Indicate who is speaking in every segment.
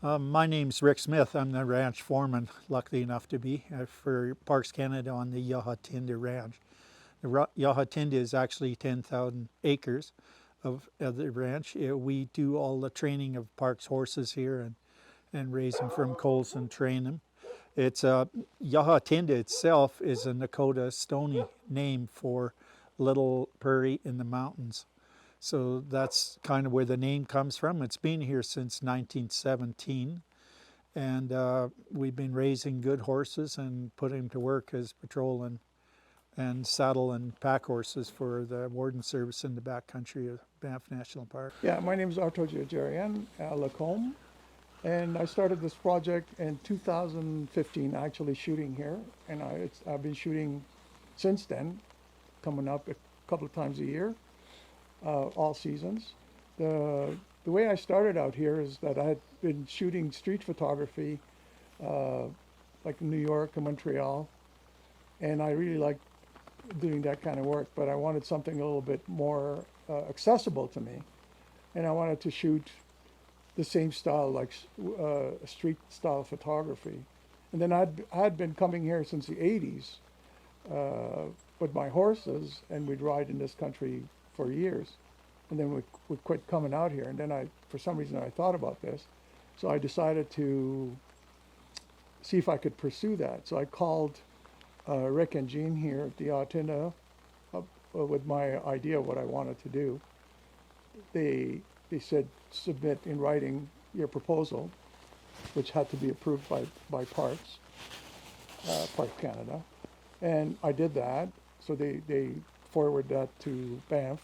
Speaker 1: My name's Rick Smith. I'm the ranch foreman, lucky enough to be, for Parks Canada on the Ya Ha Tinda Ranch. The Ya Ha Tinda is actually 10,000 acres of the ranch. We do all the training of Parks horses here and raise them from colts and train them. It's Ya Ha Tinda itself is a Nakota Stoney name for little prairie in the mountains. So that's kind of where the name comes from. It's been here since 1917, and we've been raising good horses and putting them to work as patrol and saddle and pack horses for the warden service in the backcountry of Banff National Park.
Speaker 2: Yeah, my name is Arto Djerdjerian, Lacombe, and I started this project in 2015, actually shooting here, and I've been shooting since then, coming up a couple of times a year, all seasons. The way I started out here is that I had been shooting street photography, like in New York and Montreal, and I really liked doing that kind of work, but I wanted something a little bit more accessible to me, and I wanted to shoot the same style, like street style photography. And then I'd been coming here since the 80s with my horses, and we'd ride in this country for years. And then we quit coming out here, and then for some reason I thought about this, so I decided to see if I could pursue that. So I called Rick and Jean here at the Ya Ha Tinda with my idea of what I wanted to do. They said, submit in writing your proposal, which had to be approved by Parks Canada. And I did that. So they forwarded that to Banff,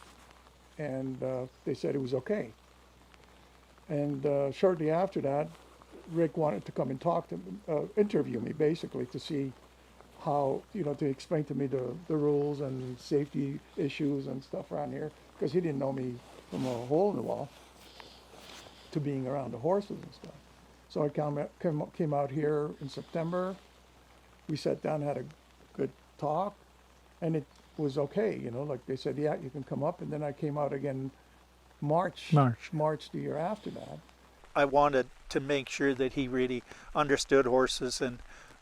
Speaker 2: and they said it was okay. And shortly after that, Rick wanted to come and talk to interview me, basically, to see how, to explain to me the rules and safety issues and stuff around here, because he didn't know me from a hole in the wall to being around the horses and stuff. So I came out here in September. We sat down, had a good talk, and it was okay, like they said, yeah, you can come up. And then I came out again March the year after that.
Speaker 1: I wanted to make sure that he really understood horses and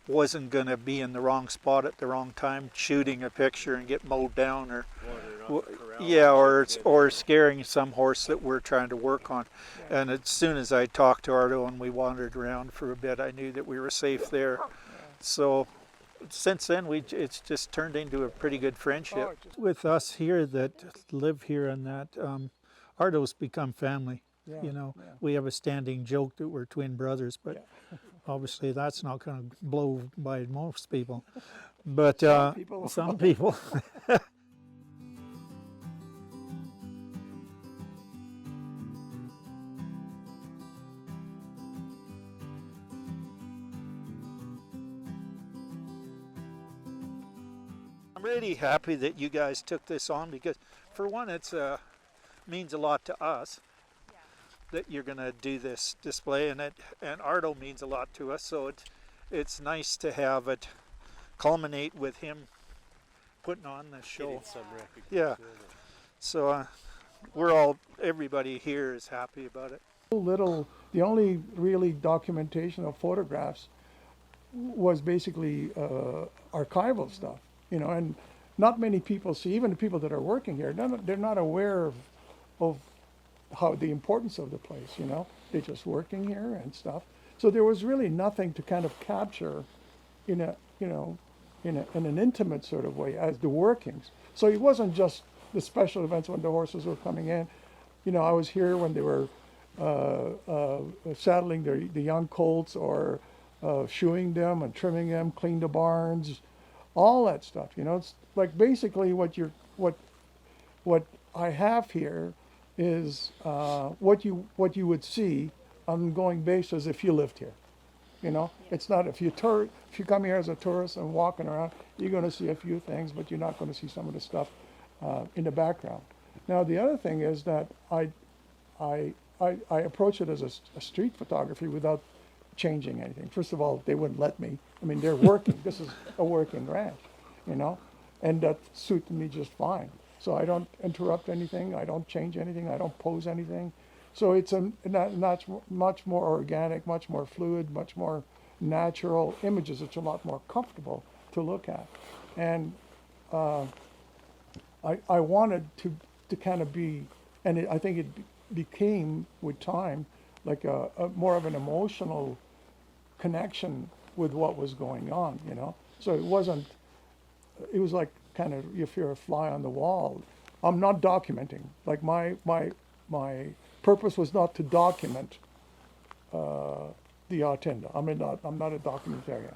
Speaker 1: wasn't going to be in the wrong spot at the wrong time, shooting a picture and get mowed down, or scaring some horse that we're trying to work on. Yeah. And as soon as I talked to Arto and we wandered around for a bit, I knew that we were safe there. Yeah. So since then, it's just turned into a pretty good friendship. With us here that live here and that, Arto's become family. Yeah. We have a standing joke that we're twin brothers, but obviously that's not going to blow by most people. But some people. I'm really happy that you guys took this on, because for one, it's means a lot to us that you're going to do this display, and Arto means a lot to us, so it's nice to have it culminate with him putting on the show. Yeah. So everybody here is happy about it.
Speaker 2: The only really documentation of photographs was basically archival stuff, and not many people see, even the people that are working here, they're not aware of how the importance of the place, they're just working here and stuff. So there was really nothing to kind of capture in an intimate sort of way as the workings. So it wasn't just the special events when the horses were coming in. I was here when they were saddling the young colts, or shoeing them and trimming them, clean the barns, all that stuff. It's like basically what I have here is what you would see on an ongoing basis if you lived here. It's not, if you come here as a tourist and walking around, you're going to see a few things, but you're not going to see some of the stuff in the background. Now the other thing is that I approach it as a street photography without changing anything. First of all, they wouldn't let me. I mean, they're working. This is a working ranch, and that suited me just fine. So I don't interrupt anything, I don't change anything, I don't pose anything. So it's much more organic, much more fluid, much more natural images. It's a lot more comfortable to look at. And I wanted to kind of be, and I think it became with time like a more of an emotional connection with what was going on, you know. So it wasn't. It was like kind of if you're a fly on the wall. I'm not documenting. Like my purpose was not to document the Ya Ha Tinda. I'm not a documentarian.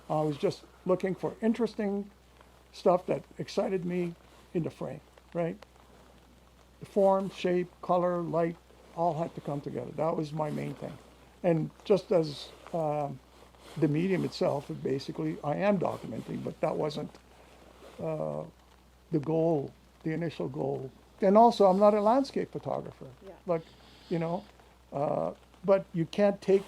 Speaker 2: I was just looking for interesting stuff that excited me in the frame, right? The form, shape, color, light, all had to come together. That was my main thing. And just as the medium itself, basically, I am documenting, but that wasn't the goal, the initial goal. And also, I'm not a landscape photographer.
Speaker 3: Yeah.
Speaker 2: Like, you know, but you can't take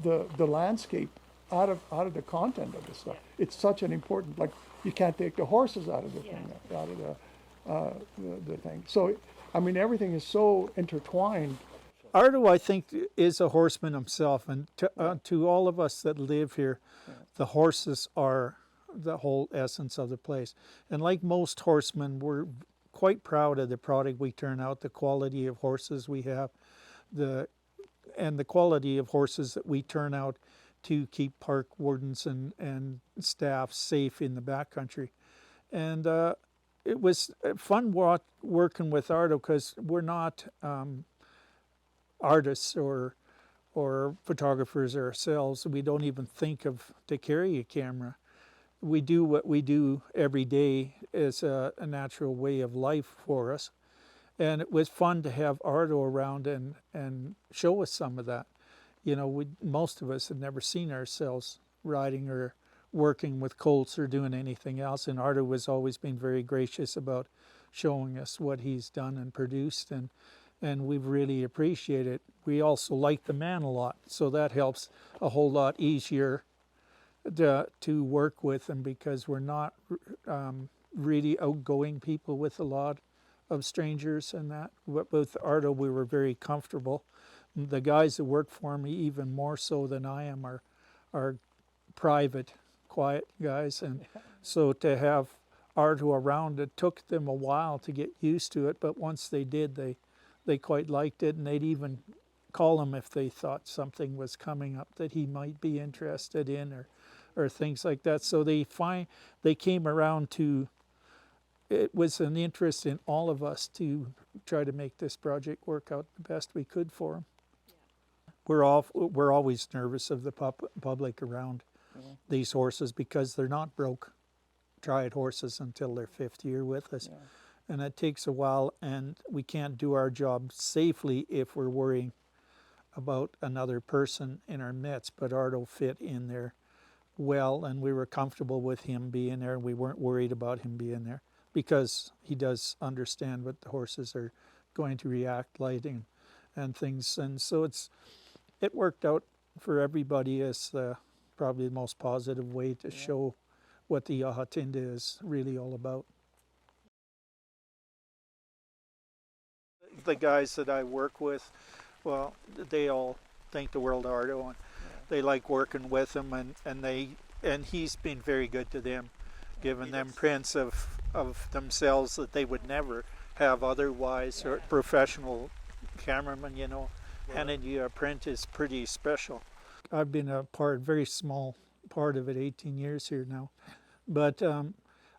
Speaker 2: the landscape out of the content of the stuff. It's such an important, like, you can't take the horses out of the
Speaker 3: Yeah.
Speaker 2: thing, out of the thing. So, I mean, everything is so intertwined.
Speaker 1: Arto, I think, is a horseman himself, and to all of us that live here, the horses are the whole essence of the place. And like most horsemen, we're quite proud of the product we turn out, the quality of horses we have, and the quality of horses that we turn out to keep park wardens and staff safe in the backcountry. And it was fun working with Arto because we're not artists or photographers ourselves. We don't even think of to carry a camera. We do what we do every day as a natural way of life for us. And it was fun to have Arto around and show us some of that. You know, most of us had never seen ourselves riding or working with colts or doing anything else. And Arto has always been very gracious about showing us what he's done and produced, and we've really appreciated it. We also like the man a lot, so that helps a whole lot easier to work with him, because we're not really outgoing people with a lot of strangers and that. But with Arto, we were very comfortable. The guys that work for me, even more so than I am, are private, quiet guys. And so to have Arto around, it took them a while to get used to it, but once they did, they quite liked it, and they'd even call him if they thought something was coming up that he might be interested in, or things like that. So they came around to, it was an interest in all of us to try to make this project work out the best we could for him. We're always nervous of the public around these horses, because they're not broke tried horses until their fifth year with us. And it takes a while, and we can't do our job safely if we're worrying about another person in our midst. But Arto fit in there well, and we were comfortable with him being there. We weren't worried about him being there, because he does understand what the horses are going to react like and things. And so it worked out for everybody as probably the most positive way to show what the Ya Ha Tinda is really all about. The guys that I work with, well, they all think the world of Arto, and they like working with him, and he's been very good to them, giving them prints of themselves that they would never have otherwise. Or professional cameraman, you know, handing you a print is pretty special. I've been a very small part of it, 18 years here now, but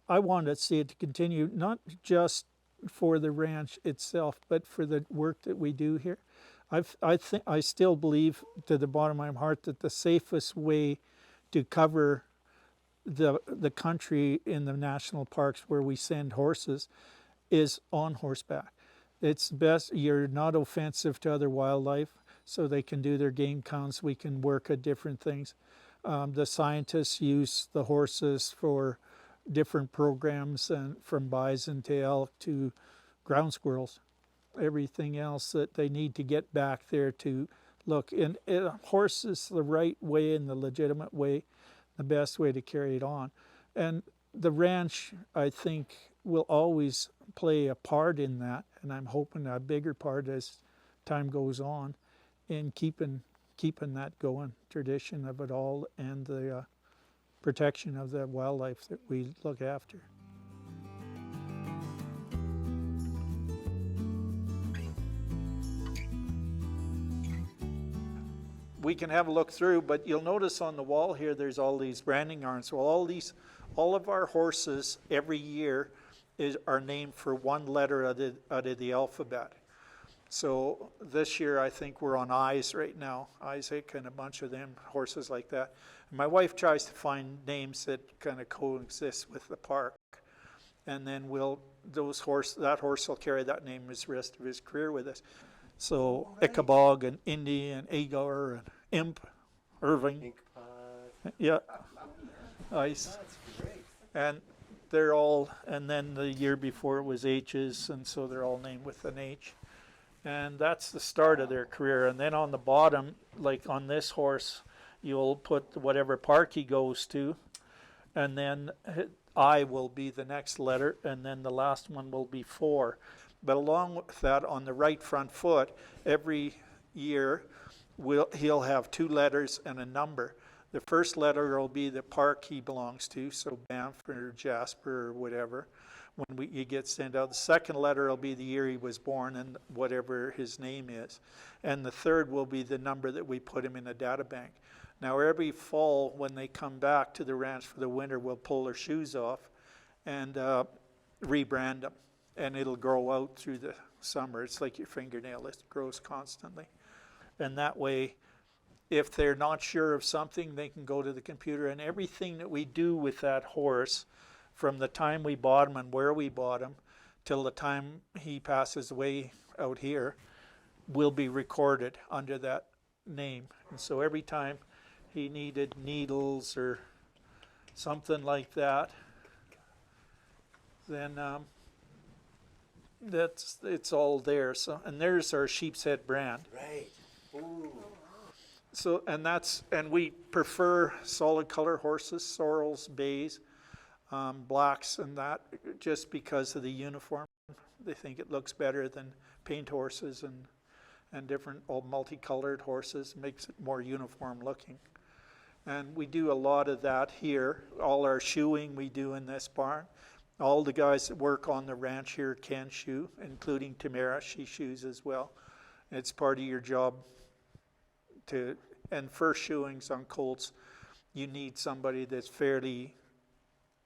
Speaker 1: I wanted to see it to continue, not just for the ranch itself, but for the work that we do here. I still believe to the bottom of my heart that the safest way to cover the country in the national parks where we send horses is on horseback. It's best, you're not offensive to other wildlife, so they can do their game counts. We can work at different things. The scientists use the horses for different programs, and from bison to elk to ground squirrels, everything else that they need to get back there to look. And a horse is the right way and the legitimate way, the best way to carry it on. And the ranch, I think, will always play a part in that, and I'm hoping a bigger part as time goes on, in keeping that going, tradition of it all, and the protection of the wildlife that we look after. We can have a look through, but you'll notice on the wall here there's all these branding irons. Well, all of our horses every year are named for one letter out of the alphabet. So this year I think we're on Eyes right now, Isaac and a bunch of them, horses like that. And my wife tries to find names that kind of coexist with the park. And then that horse will carry that name his rest of his career with us. So Ichabod and Indy and Agar and Imp, Irving. Yeah. Ice.
Speaker 3: That's great.
Speaker 1: And they're all, and then the year before it was H's, and so they're all named with an H. And that's the start of their career. And then on the bottom, like on this horse, you'll put whatever park he goes to, and then I will be the next letter, and then the last one will be 4. But along with that, on the right front foot, every year he'll have 2 letters and a number. The first letter will be the park he belongs to, so Banff or Jasper or whatever, when he gets sent out. The second letter will be the year he was born and whatever his name is. And the third will be the number that we put him in a data bank. Now every fall when they come back to the ranch for the winter, we'll pull their shoes off and rebrand them. And it'll grow out through the summer. It's like your fingernail, it grows constantly. And that way, if they're not sure of something, they can go to the computer, and everything that we do with that horse, from the time we bought him and where we bought him till the time he passes away out here, will be recorded under that name. And so every time he needed needles or something like that, then it's all there. So, and there's our sheep's head brand.
Speaker 3: Right. Ooh.
Speaker 1: So, and we prefer solid color horses, sorrels, bays, blacks, and that, just because of the uniform. They think it looks better than paint horses and different multicolored horses. It makes it more uniform looking. And we do a lot of that here. All our shoeing we do in this barn. All the guys that work on the ranch here can shoe, including Tamara. She shoes as well. It's part of your job and first shoeings on colts, you need somebody that's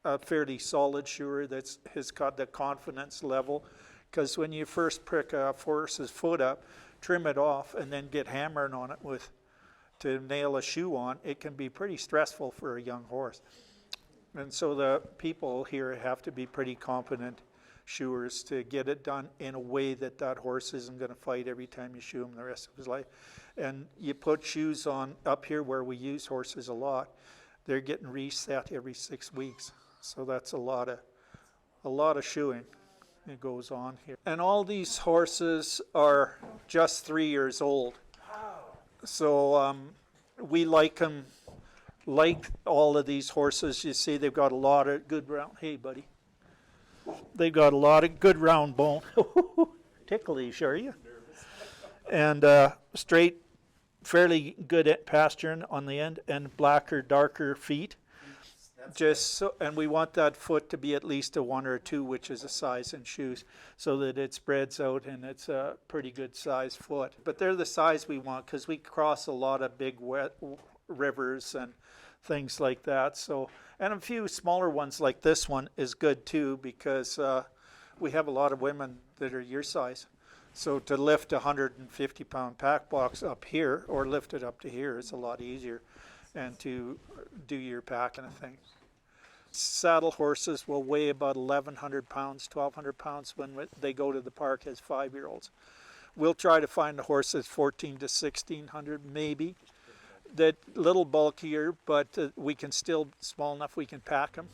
Speaker 1: a fairly solid shoer has got the confidence level, because when you first prick a horse's foot up, trim it off, and then get hammering on it to nail a shoe on, it can be pretty stressful for a young horse. And so the people here have to be pretty competent shoers to get it done in a way that horse isn't going to fight every time you shoe him the rest of his life. And you put shoes on up here where we use horses a lot. They're getting reset every 6 weeks. So that's a lot of shoeing that goes on here. And all these horses are just 3 years old. So we like them. Like all of these horses, you see they've got a lot of good round, hey buddy. They've got a lot of good round bone. Ticklish, are you? And straight, fairly good at pasturing on the end, and blacker, darker feet. Just so, and we want that foot to be at least a 1 or a 2, which is a size in shoes, so that it spreads out and it's a pretty good size foot. But they're the size we want, because we cross a lot of big wet rivers and things like that. So, and a few smaller ones like this one is good too, because we have a lot of women that are your size. So to lift a 150-pound pack box up here, or lift it up to here, is a lot easier, and to do your packing of things. Saddle horses will weigh about 1,100 pounds, 1,200 pounds when they go to the park as 5-year-olds. We'll try to find a horse that's 1,400 to 1,600 maybe. That little bulkier, but we can still, small enough we can pack them.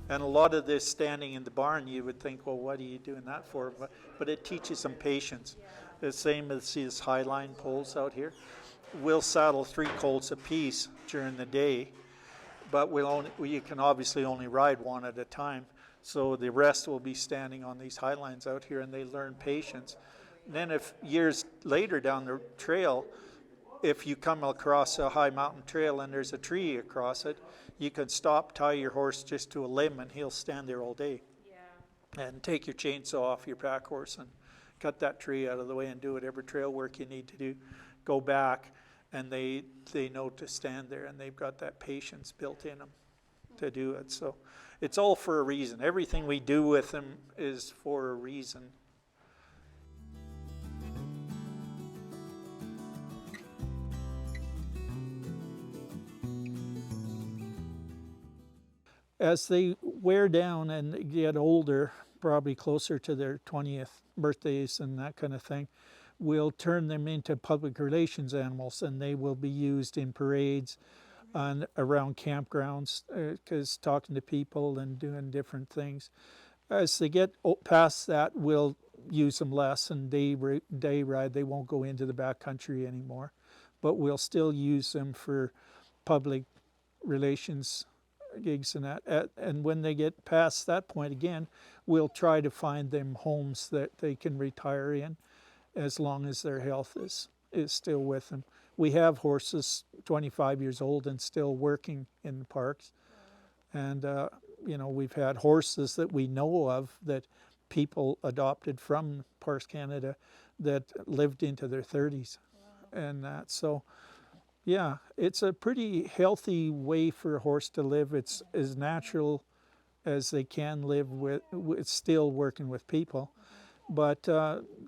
Speaker 1: And a lot of this standing in the barn, you would think, well, what are you doing that for? But it teaches them patience. The same as these highline poles out here. We'll saddle 3 colts apiece during the day. but you can obviously only ride one at a time. So the rest will be standing on these high lines out here, and they learn patience. And then if years later down the trail, if you come across a high mountain trail and there's a tree across it, you can stop, tie your horse just to a limb, and he'll stand there all day. Yeah. And take your chainsaw off your pack horse and cut that tree out of the way and do whatever trail work you need to do. Go back, and they know to stand there, and they've got that patience built in them to do it. So it's all for a reason. Everything we do with them is for a reason. As they wear down and get older, probably closer to their 20th birthdays and that kind of thing, we'll turn them into public relations animals, and they will be used in parades and around campgrounds, because talking to people and doing different things. As they get past that, we'll use them less, and day ride, they won't go into the backcountry anymore, but we'll still use them for public relations gigs and that. And when they get past that point again, we'll try to find them homes that they can retire in, as long as their health is still with them. We have horses 25 years old and still working in the parks. And we've had horses that we know of that people adopted from Parks Canada that lived into their 30s. And that, so yeah, it's a pretty healthy way for a horse to live. It's as natural as they can live with still working with people. But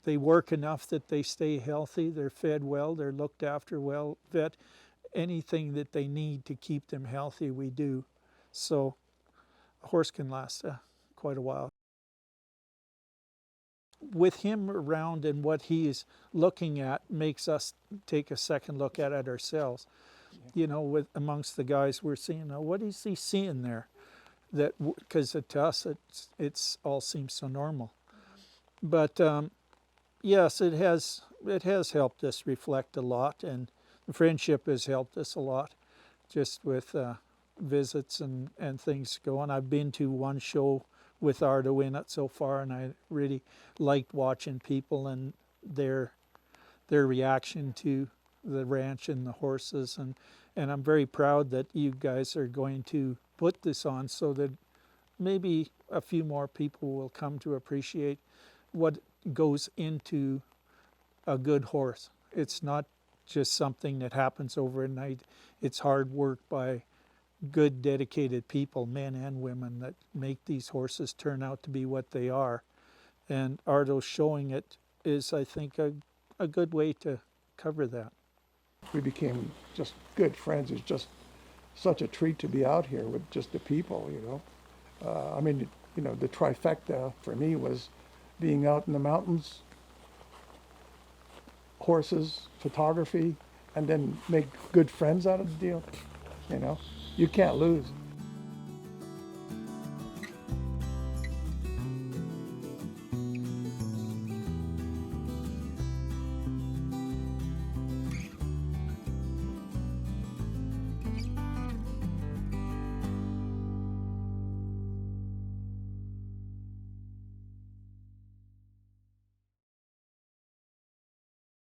Speaker 1: they work enough that they stay healthy, they're fed well, they're looked after well, vet, anything that they need to keep them healthy, we do. So a horse can last quite a while. With him around and what he's looking at makes us take a second look at it ourselves. You know, with amongst the guys we're seeing, what is he seeing there? That, because to us it's all seems so normal. But yes, it has helped us reflect a lot, and friendship has helped us a lot, just with visits and things going. I've been to one show with Arto in it so far, and I really liked watching people and their reaction to the ranch and the horses, and I'm very proud that you guys are going to put this on so that maybe a few more people will come to appreciate what goes into a good horse. It's not just something that happens overnight. It's hard work by good, dedicated people, men and women, that make these horses turn out to be what they are. And Arto showing it is, I think, a good way to cover that.
Speaker 2: We became just good friends. It's just such a treat to be out here with just the people, the trifecta for me was being out in the mountains, horses, photography, and then make good friends out of the deal. You can't lose.